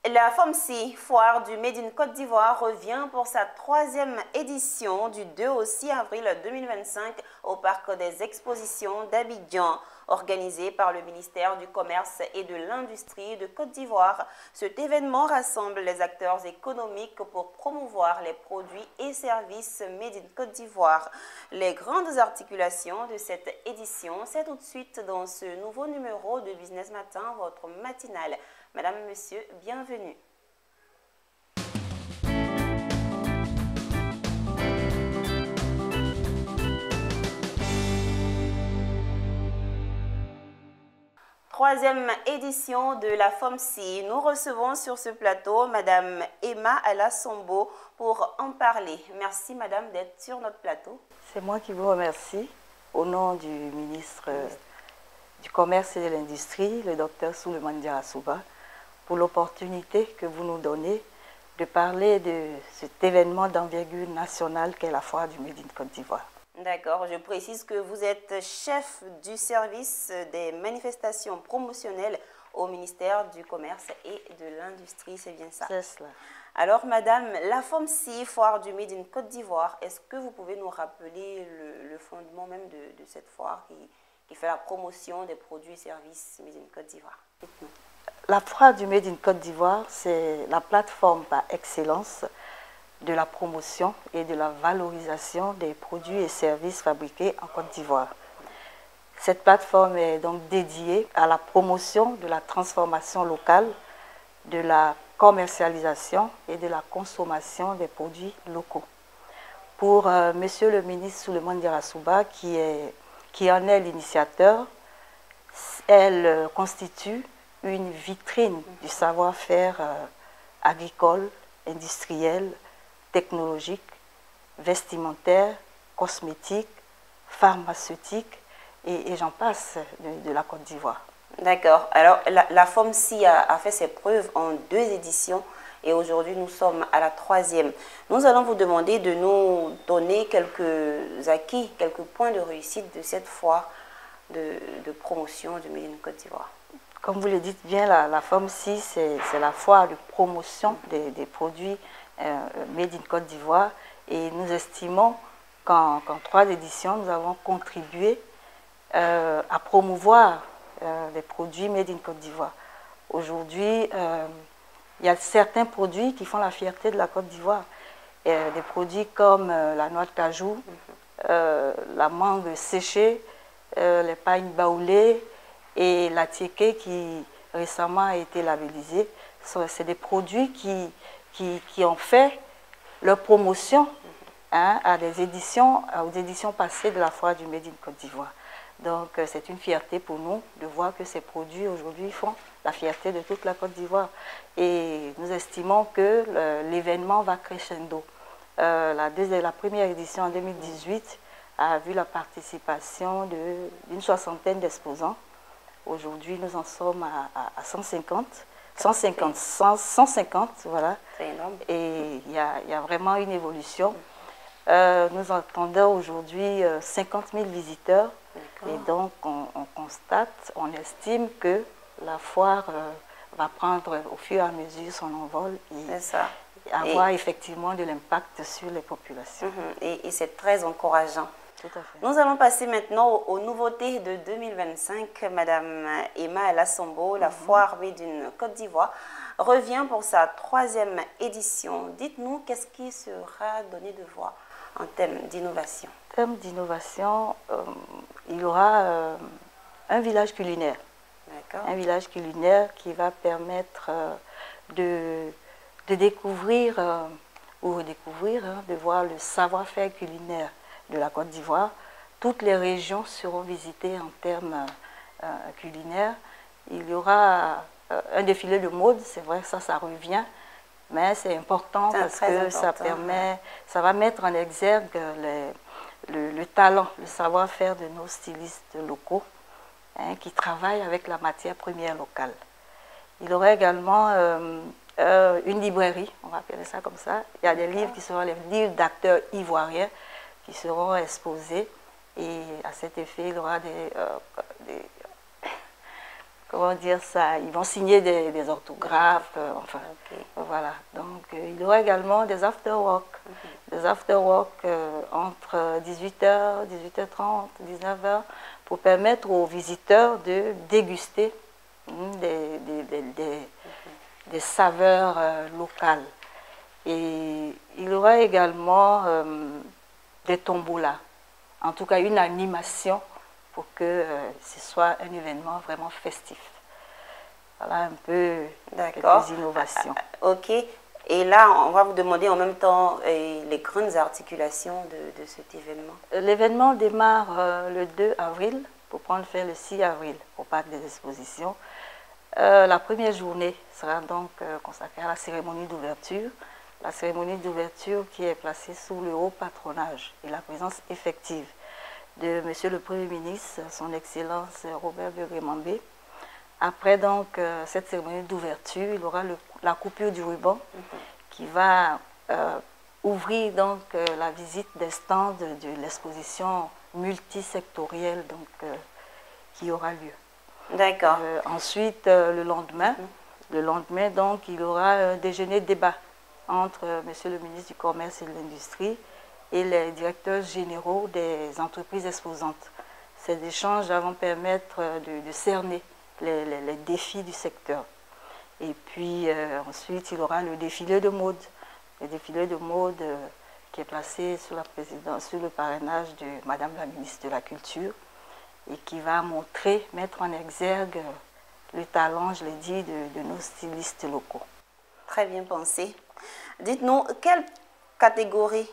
La FOMCI, foire du Made in Côte d'Ivoire, revient pour sa troisième édition du 2 au 6 avril 2025 au Parc des Expositions d'Abidjan, organisé par le ministère du Commerce et de l'Industrie de Côte d'Ivoire. Cet événement rassemble les acteurs économiques pour promouvoir les produits et services Made in Côte d'Ivoire. Les grandes articulations de cette édition, c'est tout de suite dans ce nouveau numéro de Business Matin, votre matinale. Madame, Monsieur, bienvenue. Troisième édition de la FOMCI. Nous recevons sur ce plateau Madame Emma Alassombo pour en parler. Merci Madame d'être sur notre plateau. C'est moi qui vous remercie au nom du ministre du Commerce et de l'Industrie, le docteur Souleymane Diarra-Souba, pour l'opportunité que vous nous donnez de parler de cet événement d'envergure nationale qu'est la foire du Made in Côte d'Ivoire. D'accord, je précise que vous êtes chef du service des manifestations promotionnelles au ministère du Commerce et de l'Industrie, c'est bien ça? C'est cela. Alors Madame, la FOMCI, foire du Made in Côte d'Ivoire, est-ce que vous pouvez nous rappeler le fondement même de cette foire qui fait la promotion des produits et services Made in Côte d'Ivoire? La foire du Made in Côte d'Ivoire, c'est la plateforme par excellence de la promotion et de la valorisation des produits et services fabriqués en Côte d'Ivoire. Cette plateforme est donc dédiée à la promotion de la transformation locale, de la commercialisation et de la consommation des produits locaux. Pour Monsieur le ministre Souleymane Diarra-Souba, qui en est l'initiateur, elle constitue une vitrine du savoir-faire agricole, industriel, technologique, vestimentaire, cosmétique, pharmaceutique et j'en passe de la Côte d'Ivoire. D'accord. Alors, la FOMCI a fait ses preuves en 2 éditions et aujourd'hui, nous sommes à la 3e. Nous allons vous demander de nous donner quelques acquis, quelques points de réussite de cette foire de promotion du Made in Côte d'Ivoire. Comme vous le dites bien, la FOMCI, c'est la foire de promotion des produits Made in Côte d'Ivoire et nous estimons qu'en 3 éditions, nous avons contribué à promouvoir les produits Made in Côte d'Ivoire. Aujourd'hui, il y a certains produits qui font la fierté de la Côte d'Ivoire. Des produits comme la noix de cajou, la mangue séchée, les pagnes baoulées et la tiéké qui récemment a été labellisée. C'est des produits qui ont fait leur promotion aux éditions passées de la foire du Made in Côte d'Ivoire. Donc c'est une fierté pour nous de voir que ces produits aujourd'hui font la fierté de toute la Côte d'Ivoire. Et nous estimons que l'événement va crescendo. La première édition en 2018 a vu la participation d'une 60aine d'exposants. Aujourd'hui, nous en sommes à 150. 150, voilà. C'est énorme. Et il y a vraiment une évolution. Nous entendons aujourd'hui 50 000 visiteurs. Et donc, on constate, on estime que la foire va prendre au fur et à mesure son envol et avoir effectivement de l'impact sur les populations. Et c'est très encourageant. Tout à fait. Nous allons passer maintenant aux nouveautés de 2025. Madame Emma Alassombo, la foire Made in Côte d'Ivoire, revient pour sa 3e édition. Dites-nous, qu'est-ce qui sera donné de voix en termes d'innovation? En termes d'innovation, il y aura un village culinaire. Un village culinaire qui va permettre de découvrir ou redécouvrir, de voir le savoir-faire culinaire de la Côte d'Ivoire. Toutes les régions seront visitées en termes culinaires. Il y aura un défilé de mode, c'est vrai que ça revient, mais c'est important parce que ça va mettre en exergue le talent, le savoir-faire de nos stylistes locaux qui travaillent avec la matière première locale. Il y aura également une librairie, on va appeler ça comme ça. Il y a des livres qui seront les livres d'acteurs ivoiriens qui seront exposés et à cet effet, il y aura comment dire ça, ils vont signer des autographes, enfin, voilà. Donc, il y aura également des after-work, entre 18h, 18h30, 19h, pour permettre aux visiteurs de déguster des saveurs locales. Et il y aura également des tombolas, en tout cas une animation pour que ce soit un événement vraiment festif. Voilà un peu quelques innovations. Ok. Et là, on va vous demander en même temps les grandes articulations de cet événement. L'événement démarre le 2 avril pour prendre fin le 6 avril au Parc des Expositions. La première journée sera donc consacrée à la cérémonie d'ouverture. La cérémonie d'ouverture qui est placée sous le haut patronage et la présence effective de Monsieur le Premier ministre, son Excellence Robert Begré-Mambé. Après donc cette cérémonie d'ouverture, il y aura la coupure du ruban qui va ouvrir donc la visite des stands de l'exposition multisectorielle donc, qui aura lieu. D'accord. Ensuite, le lendemain, donc, il y aura un déjeuner débat entre Monsieur le ministre du Commerce et de l'Industrie et les directeurs généraux des entreprises exposantes. Ces échanges vont permettre de cerner les défis du secteur. Et puis ensuite, il y aura le défilé de mode. Le défilé de mode qui est placé sous le parrainage de Madame la ministre de la Culture et qui va mettre en exergue le talent, je l'ai dit, de nos stylistes locaux. Très bien pensé. Dites-nous, quelle catégorie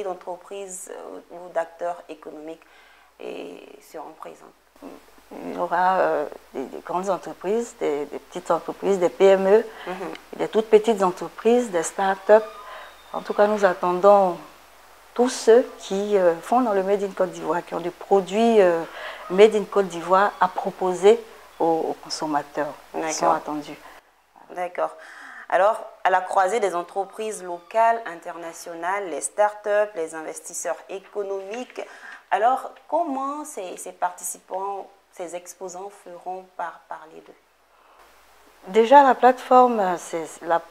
d'entreprises ou d'acteurs économiques seront présentes? Il y aura des grandes entreprises, des petites entreprises, des PME, des toutes petites entreprises, des start-up. En tout cas, nous attendons tous ceux qui font dans le Made in Côte d'Ivoire, qui ont des produits Made in Côte d'Ivoire à proposer aux consommateurs. Ils sont attendus. D'accord. Alors, à la croisée des entreprises locales, internationales, les start-up, les investisseurs économiques, alors comment ces participants, ces exposants feront parler d'eux? Déjà, la plateforme,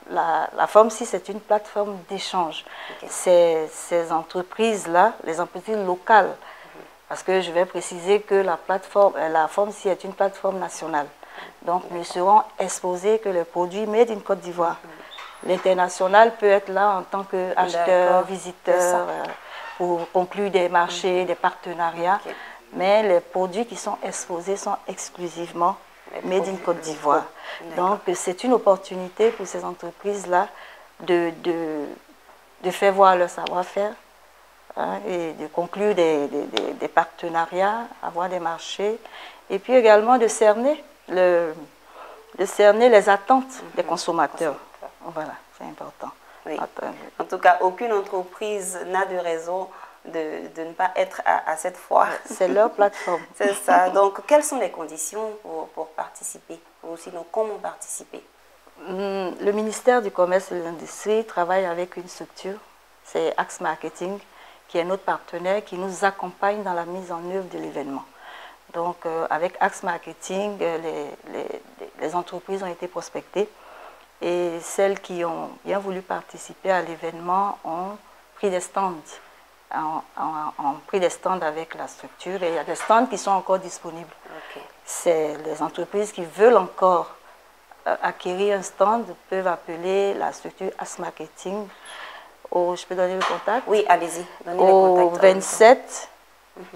la Forme 6, c'est une plateforme d'échange. Ces entreprises-là, les entreprises locales, parce que je vais préciser que la Forme 6 est une plateforme nationale. Donc, nous serons exposés que les produits Made in Côte d'Ivoire. L'international peut être là en tant qu'acheteur, visiteur, pour conclure des marchés, des partenariats. Mais les produits qui sont exposés sont exclusivement Made in Côte d'Ivoire. Donc, c'est une opportunité pour ces entreprises-là de faire voir leur savoir-faire et de conclure des partenariats, avoir des marchés, et puis également de cerner les attentes des consommateurs. Voilà, c'est important. Oui. En tout cas, aucune entreprise n'a de raison de ne pas être à cette foire. C'est leur plateforme. C'est ça. Donc, quelles sont les conditions pour participer? Ou sinon, comment participer? Le ministère du Commerce et de l'Industrie travaille avec une structure, c'est Axe Marketing, qui est notre partenaire, qui nous accompagne dans la mise en œuvre de l'événement. Donc, avec Axe Marketing, les entreprises ont été prospectées et celles qui ont bien voulu participer à l'événement ont pris des stands. ont pris des stands avec la structure et il y a des stands qui sont encore disponibles. C'est les entreprises qui veulent encore acquérir un stand peuvent appeler la structure Axe Marketing. Je peux donner le contact? Oui, allez-y. Au 27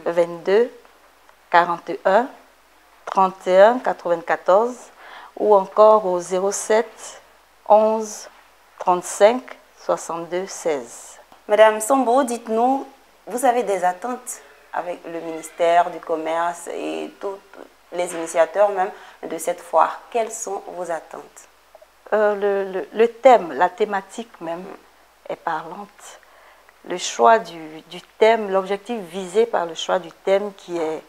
22 41 31 94 ou encore au 07 11 35 62 16. Madame Sombo, dites-nous, vous avez des attentes avec le ministère du Commerce et tous les initiateurs même de cette foire. Quelles sont vos attentes? Le thème, la thématique même est parlante. Le choix du thème, l'objectif visé par le choix du thème qui est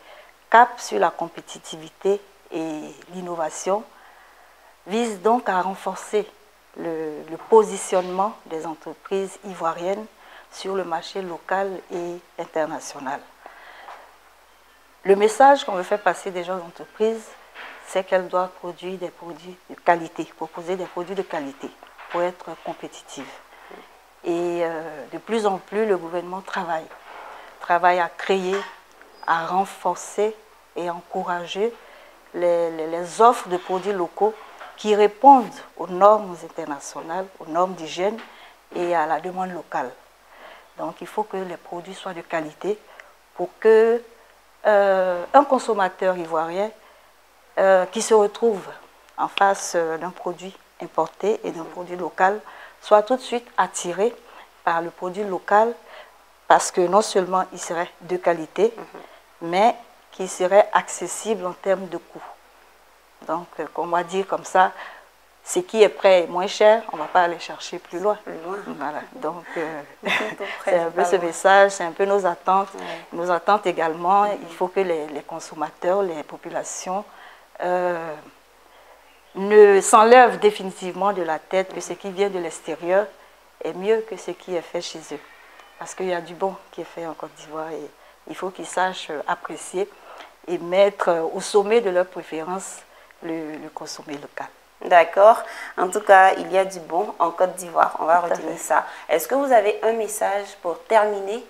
cap sur la compétitivité et l'innovation vise donc à renforcer le positionnement des entreprises ivoiriennes sur le marché local et international. Le message qu'on veut faire passer déjà aux entreprises, c'est qu'elle doit produire des produits de qualité, proposer des produits de qualité pour être compétitive. Et de plus en plus, le gouvernement travaille à créer, à renforcer et encourager les offres de produits locaux qui répondent aux normes internationales, aux normes d'hygiène et à la demande locale. Donc il faut que les produits soient de qualité pour que un consommateur ivoirien qui se retrouve en face d'un produit importé et d'un produit local soit tout de suite attiré par le produit local parce que non seulement il serait de qualité, mais qu'il serait accessible en termes de coût. Donc, on va dire comme ça, ce qui est prêt est moins cher, on ne va pas aller chercher plus loin. Voilà. Donc, c'est un peu ce message, c'est un peu nos attentes. Ouais. Nos attentes également, il faut que les consommateurs, les populations ne s'enlèvent définitivement de la tête que ce qui vient de l'extérieur est mieux que ce qui est fait chez eux. Parce qu'il y a du bon qui est fait en Côte d'Ivoire et il faut qu'ils sachent apprécier et mettre au sommet de leur préférence le consommé local. D'accord. En tout cas, il y a du bon en Côte d'Ivoire. On va retenir ça. Est-ce que vous avez un message pour terminer,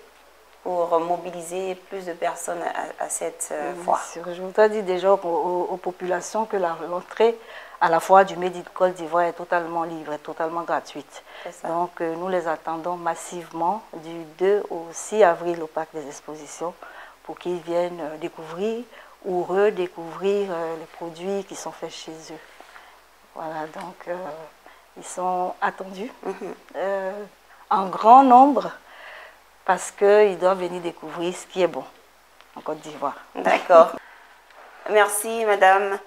pour mobiliser plus de personnes à cette foire? Je voudrais dire déjà aux populations que la rentrée à la foire du Made in Côte d'Ivoire est totalement libre, est totalement gratuite. Donc nous les attendons massivement du 2 au 6 avril au Parc des Expositions pour qu'ils viennent découvrir ou redécouvrir les produits qui sont faits chez eux. Voilà, donc ils sont attendus en grand nombre parce qu'ils doivent venir découvrir ce qui est bon en Côte d'Ivoire. D'accord. Merci, madame.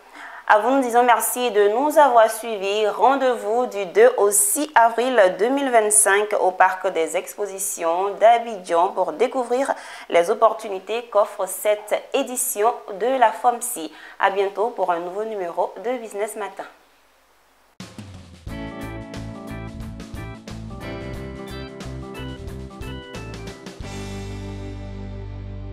À vous, nous disons merci de nous avoir suivis. Rendez-vous du 2 au 6 avril 2025 au Parc des Expositions d'Abidjan pour découvrir les opportunités qu'offre cette édition de la FOMSI. À bientôt pour un nouveau numéro de Business Matin.